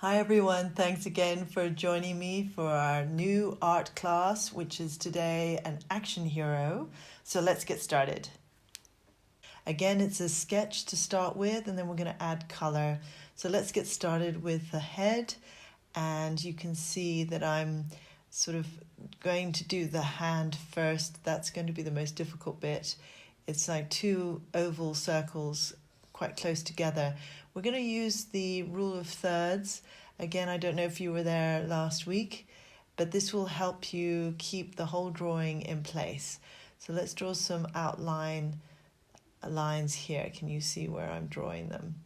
Hi everyone, thanks again for joining me for our new art class, which is today an action hero. So let's get started. Again, it's a sketch to start with, and then we're going to add color. So let's get started with the head, and you can see that I'm sort of going to do the hand first. That's going to be the most difficult bit. It's like two oval circles quite close together. We're going to use the rule of thirds. Again, I don't know if you were there last week, but this will help you keep the whole drawing in place. So let's draw some outline lines here. Can you see where I'm drawing them?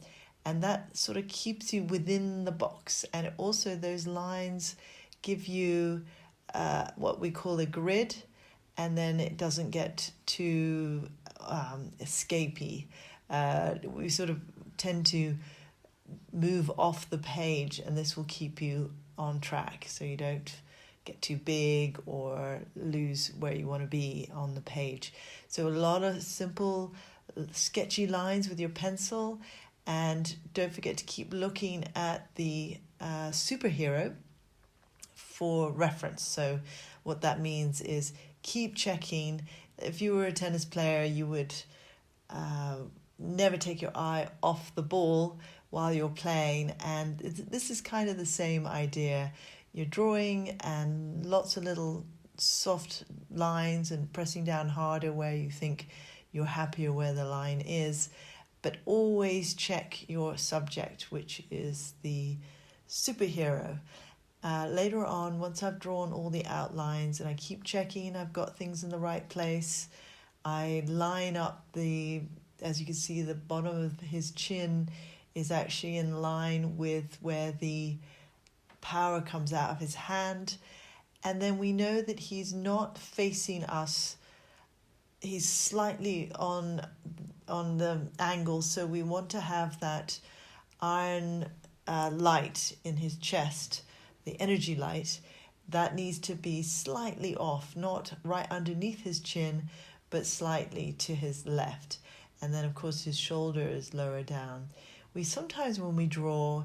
And that sort of keeps you within the box. And also those lines give you what we call a grid, and then it doesn't get too escapey. We sort of tend to move off the page, and this will keep you on track so you don't get too big or lose where you want to be on the page. So a lot of simple sketchy lines with your pencil, and don't forget to keep looking at the superhero for reference. So what that means is keep checking. If you were a tennis player, you would never take your eye off the ball while you're playing, and this is kind of the same idea. You're drawing and lots of little soft lines and pressing down harder where you think you're happier where the line is, but always check your subject, which is the superhero. Later on, once I've drawn all the outlines and I keep checking I've got things in the right place, I line up as you can see, the bottom of his chin is actually in line with where the power comes out of his hand. And then we know that he's not facing us. He's slightly on the angle, so we want to have that iron light in his chest, the energy light. That needs to be slightly off, not right underneath his chin, but slightly to his left. And then, of course, his shoulder is lower down. We sometimes, when we draw,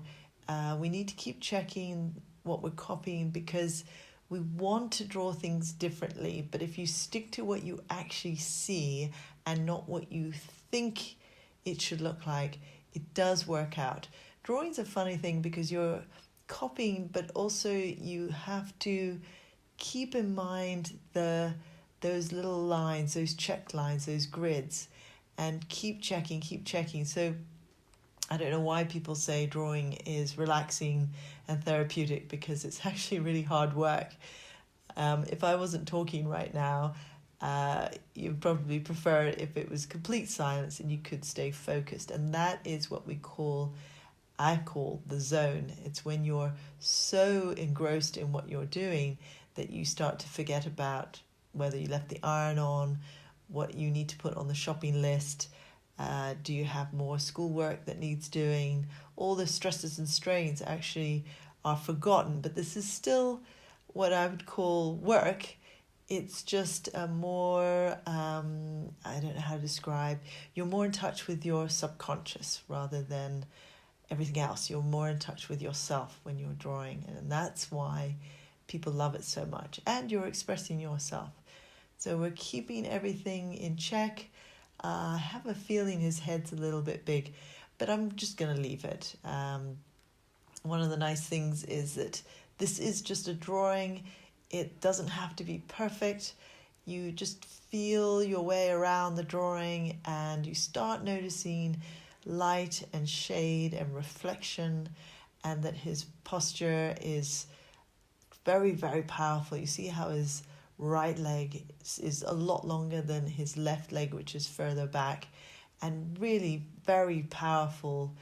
we need to keep checking what we're copying, because we want to draw things differently. But if you stick to what you actually see and not what you think it should look like, it does work out. Drawing's a funny thing because you're copying, but also you have to keep in mind those little lines, those check lines, those grids, and keep checking. So I don't know why people say drawing is relaxing and therapeutic, because it's actually really hard work. If I wasn't talking right now, you'd probably prefer it if it was complete silence and you could stay focused. And that is what I call the zone. It's when you're so engrossed in what you're doing that you start to forget about whether you left the iron on, what you need to put on the shopping list. Do you have more schoolwork that needs doing? All the stresses and strains actually are forgotten, but this is still what I would call work. It's just a more, I don't know how to describe, you're more in touch with your subconscious rather than everything else. You're more in touch with yourself when you're drawing, and that's why people love it so much. And you're expressing yourself. So we're keeping everything in check. I have a feeling his head's a little bit big, but I'm just going to leave it. One of the nice things is that this is just a drawing. It doesn't have to be perfect. You just feel your way around the drawing, and you start noticing light and shade and reflection, and that his posture is very, very powerful. You see how his right leg is a lot longer than his left leg, which is further back, and really very powerful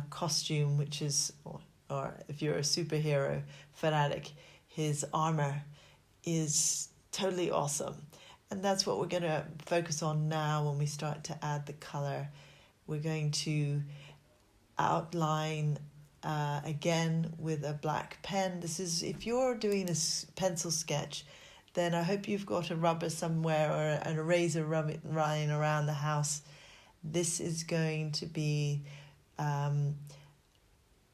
costume, which is, or if you're a superhero fanatic, his armor is totally awesome. And that's what we're going to focus on now when we start to add the color. We're going to outline again with a black pen. This is, if you're doing a pencil sketch, then I hope you've got a rubber somewhere or an eraser running around the house. This is going to be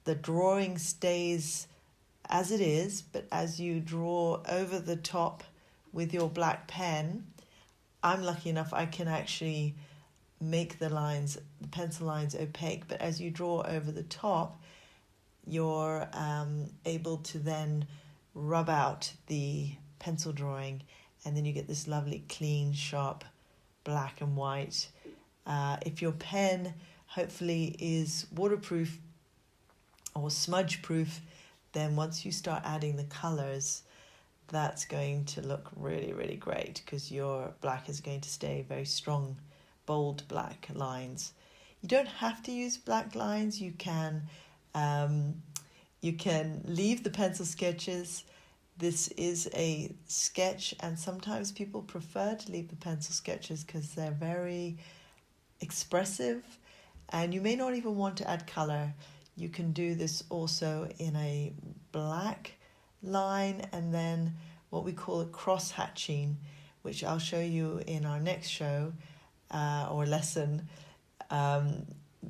the drawing stays as it is, but as you draw over the top with your black pen, I'm lucky enough I can actually make the pencil lines opaque, but as you draw over the top, you're able to then rub out the pencil drawing, and then you get this lovely clean sharp black and white. If your pen hopefully is waterproof or smudge proof, then once you start adding the colors, that's going to look really, really great, because your black is going to stay very strong, bold black lines. You don't have to use black lines. You can leave the pencil sketches. This is a sketch, and sometimes people prefer to leave the pencil sketches because they're very expressive, and you may not even want to add color. You can do this also in a black line, and then what we call a cross hatching, which I'll show you in our next show or lesson.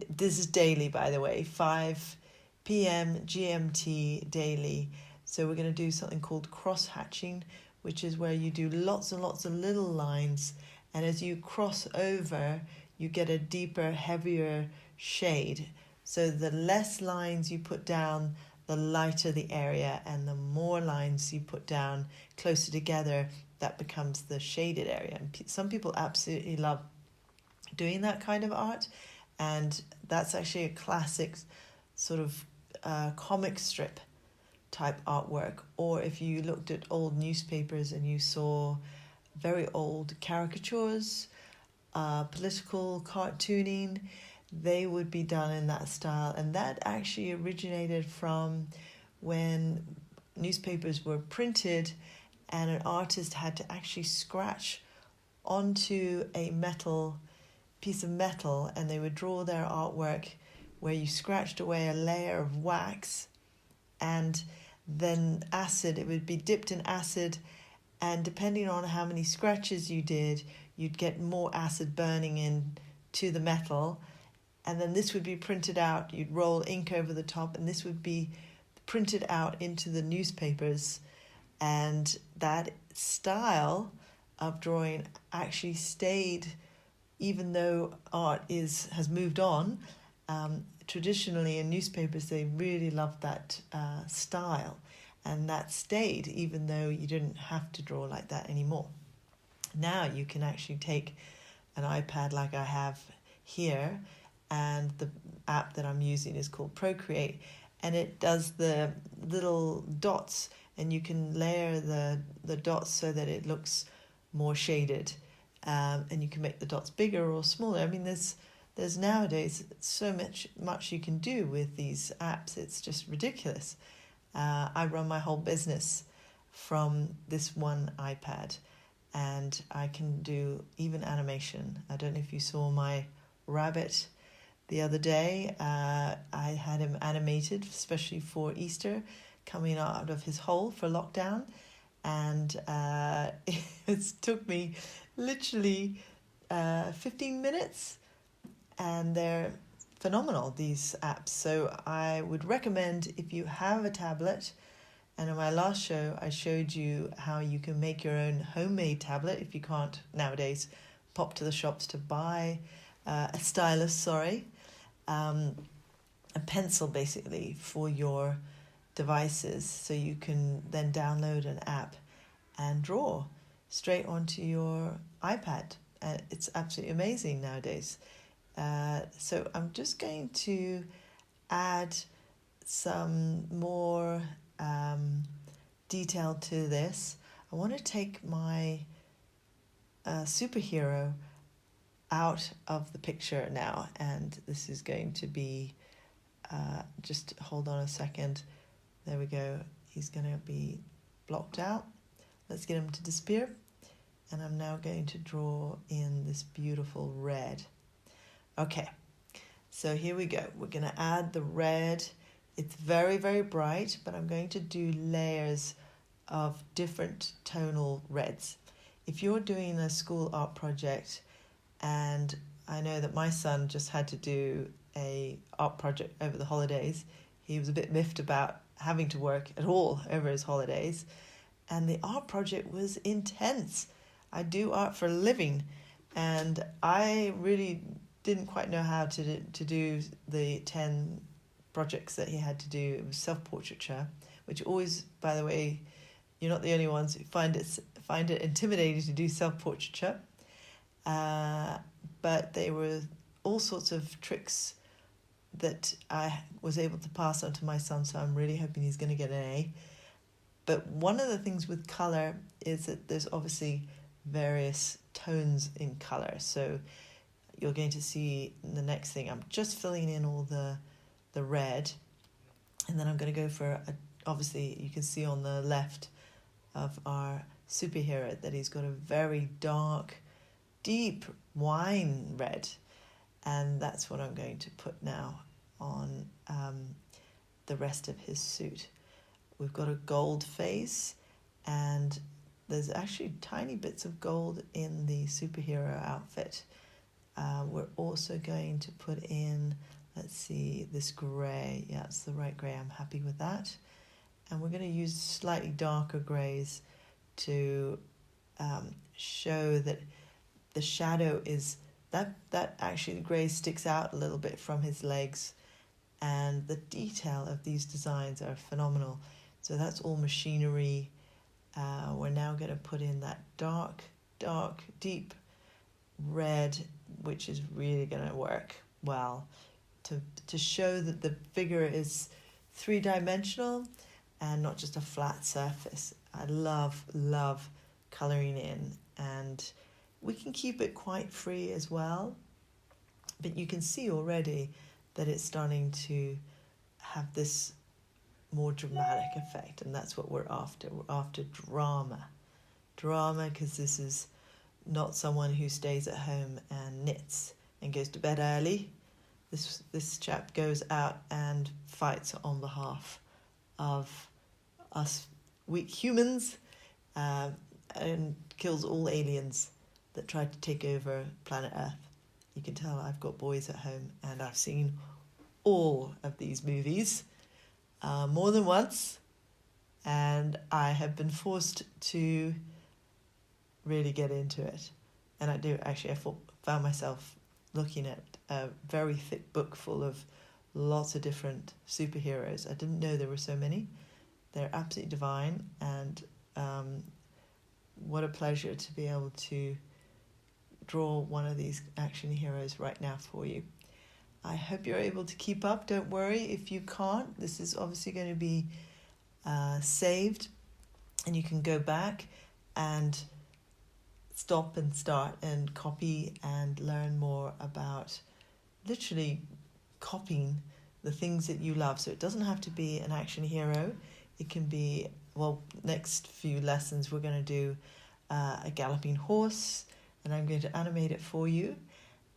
This is daily, by the way, 5 p.m. GMT daily. So we're going to do something called cross hatching, which is where you do lots and lots of little lines, and as you cross over, you get a deeper, heavier shade. So the less lines you put down, the lighter the area, and the more lines you put down closer together, that becomes the shaded area. And some people absolutely love doing that kind of art, and that's actually a classic sort of comic strip type artwork. Or if you looked at old newspapers and you saw very old caricatures, political cartooning, they would be done in that style. And that actually originated from when newspapers were printed and an artist had to actually scratch onto a piece of metal, and they would draw their artwork where you scratched away a layer of wax, and then it would be dipped in acid, and depending on how many scratches you did, you'd get more acid burning into the metal, and then this would be printed out. You'd roll ink over the top, and this would be printed out into the newspapers. And that style of drawing actually stayed, even though art has moved on. Traditionally in newspapers, they really loved that style, and that stayed even though you didn't have to draw like that anymore. Now you can actually take an iPad like I have here, and the app that I'm using is called Procreate, and it does the little dots, and you can layer the dots so that it looks more shaded, and you can make the dots bigger or smaller. I mean, there's nowadays so much you can do with these apps. It's just ridiculous. I run my whole business from this one iPad, and I can do even animation. I don't know if you saw my rabbit the other day. I had him animated, especially for Easter, coming out of his hole for lockdown, and it took me literally 15 minutes, and they're phenomenal, these apps. So I would recommend, if you have a tablet, and in my last show I showed you how you can make your own homemade tablet if you can't nowadays pop to the shops to buy a stylus, a pencil basically for your devices, so you can then download an app and draw straight onto your iPad. It's absolutely amazing nowadays. So I'm just going to add some more detail to this. I want to take my superhero out of the picture now, and this is going to be, just hold on a second. There we go. He's going to be blocked out. Let's get him to disappear. And I'm now going to draw in this beautiful red. Okay, so here we go. We're going to add the red. It's very, very bright, but I'm going to do layers of different tonal reds. If you're doing a school art project, and I know that my son just had to do a art project over the holidays, he was a bit miffed about having to work at all over his holidays. And the art project was intense. I do art for a living, and I really didn't quite know how to do the 10 projects that he had to do. It was self-portraiture, which always, by the way, you're not the only ones who find it intimidating to do self-portraiture. But they were all sorts of tricks that I was able to pass on to my son, so I'm really hoping he's going to get an A. But one of the things with colour is that there's obviously various tones in colour. So you're going to see in the next thing, I'm just filling in all the red, and then I'm going to go for, obviously you can see on the left of our superhero that he's got a very dark, deep wine red, and that's what I'm going to put now on the rest of his suit. We've got a gold face, and there's actually tiny bits of gold in the superhero outfit. We're also going to put in, let's see, this grey. Yeah, it's the right grey. I'm happy with that. And we're going to use slightly darker greys to show that the shadow is, that actually the grey sticks out a little bit from his legs, and the detail of these designs are phenomenal. So that's all machinery. We're now going to put in that dark, deep red, which is really going to work well to show that the figure is three-dimensional and not just a flat surface. I love colouring in, and we can keep it quite free as well, but you can see already that it's starting to have this more dramatic effect, and that's what we're after. We're after drama, because this is not someone who stays at home and knits and goes to bed early. This chap goes out and fights on behalf of us weak humans, and kills all aliens that try to take over planet Earth. You can tell I've got boys at home, and I've seen all of these movies more than once, and I have been forced to really get into it. And I found myself looking at a very thick book full of lots of different superheroes. I didn't know there were so many. They're absolutely divine, and what a pleasure to be able to draw one of these action heroes right now for you. I hope you're able to keep up. Don't worry if you can't. This is obviously going to be saved, and you can go back and stop and start and copy and learn more about literally copying the things that you love. So it doesn't have to be an action hero. It can be, well, next few lessons we're going to do a galloping horse, and I'm going to animate it for you,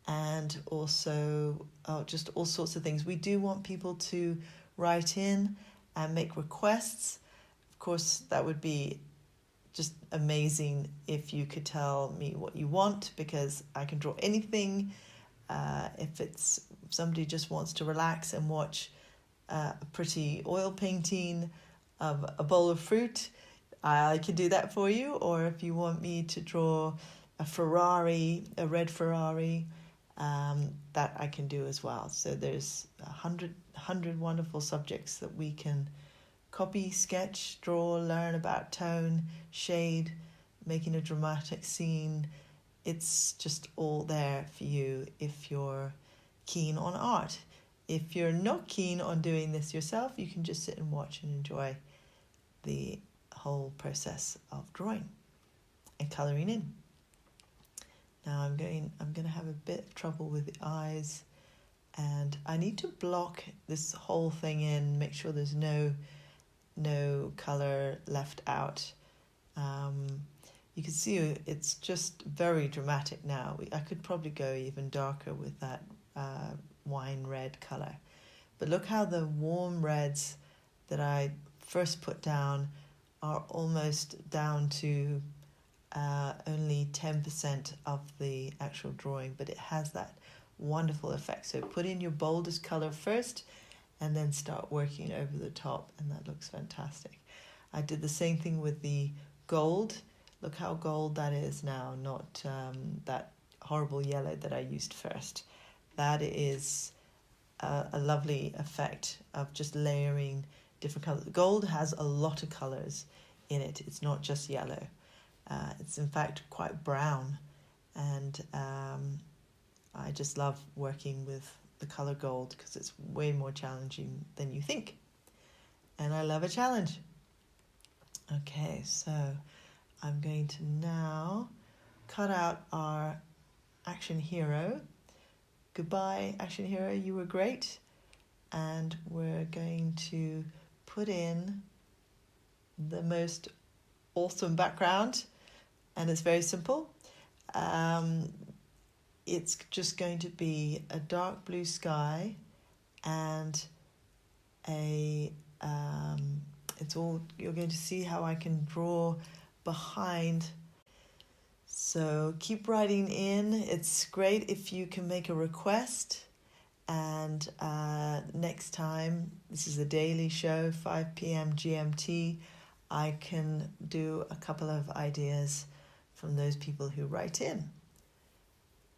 and also just all sorts of things. We do want people to write in and make requests. Of course, that would be just amazing if you could tell me what you want, because I can draw anything. If somebody just wants to relax and watch a pretty oil painting of a bowl of fruit, I can do that for you. Or if you want me to draw a Ferrari, a red Ferrari, that I can do as well. So there's 100 wonderful subjects that we can copy, sketch, draw, learn about tone, shade, making a dramatic scene. It's just all there for you if you're keen on art. If you're not keen on doing this yourself, you can just sit and watch and enjoy the whole process of drawing and colouring in. Now I'm going to have a bit of trouble with the eyes, and I need to block this whole thing in, make sure there's no colour left out. You can see it's just very dramatic now. I could probably go even darker with that wine red colour. But look how the warm reds that I first put down are almost down to only 10% of the actual drawing, but it has that wonderful effect. So put in your boldest colour first, and then start working over the top, and that looks fantastic. I did the same thing with the gold. Look how gold that is now, not that horrible yellow that I used first. That is a lovely effect of just layering different colors. Gold has a lot of colors in it. It's not just yellow. It's in fact quite brown, and I just love working with the color gold because it's way more challenging than you think. And I love a challenge. Okay, so I'm going to now cut out our action hero. Goodbye, action hero, you were great. And we're going to put in the most awesome background, and it's very simple. It's just going to be a dark blue sky and you're going to see how I can draw behind. So keep writing in. It's great if you can make a request. And next time, this is a daily show, 5 p.m. GMT, I can do a couple of ideas from those people who write in,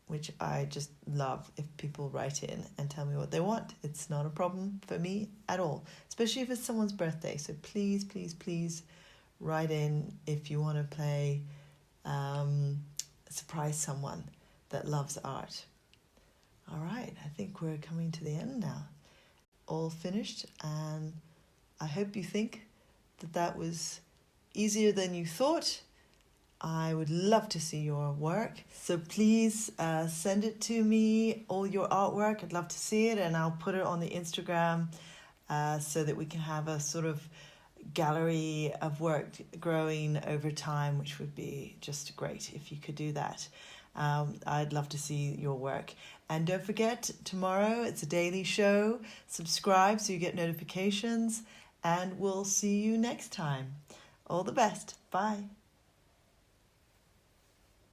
which I just love if people write in and tell me what they want. It's not a problem for me at all, especially if it's someone's birthday. So please, please, please write in if you want to play surprise someone that loves art. All right, I think we're coming to the end now. All finished, and I hope you think that was easier than you thought. I would love to see your work. So please send it to me, all your artwork. I'd love to see it, and I'll put it on the Instagram so that we can have a sort of gallery of work growing over time, which would be just great if you could do that. I'd love to see your work. And don't forget, tomorrow it's a daily show. Subscribe so you get notifications, and we'll see you next time. All the best. Bye.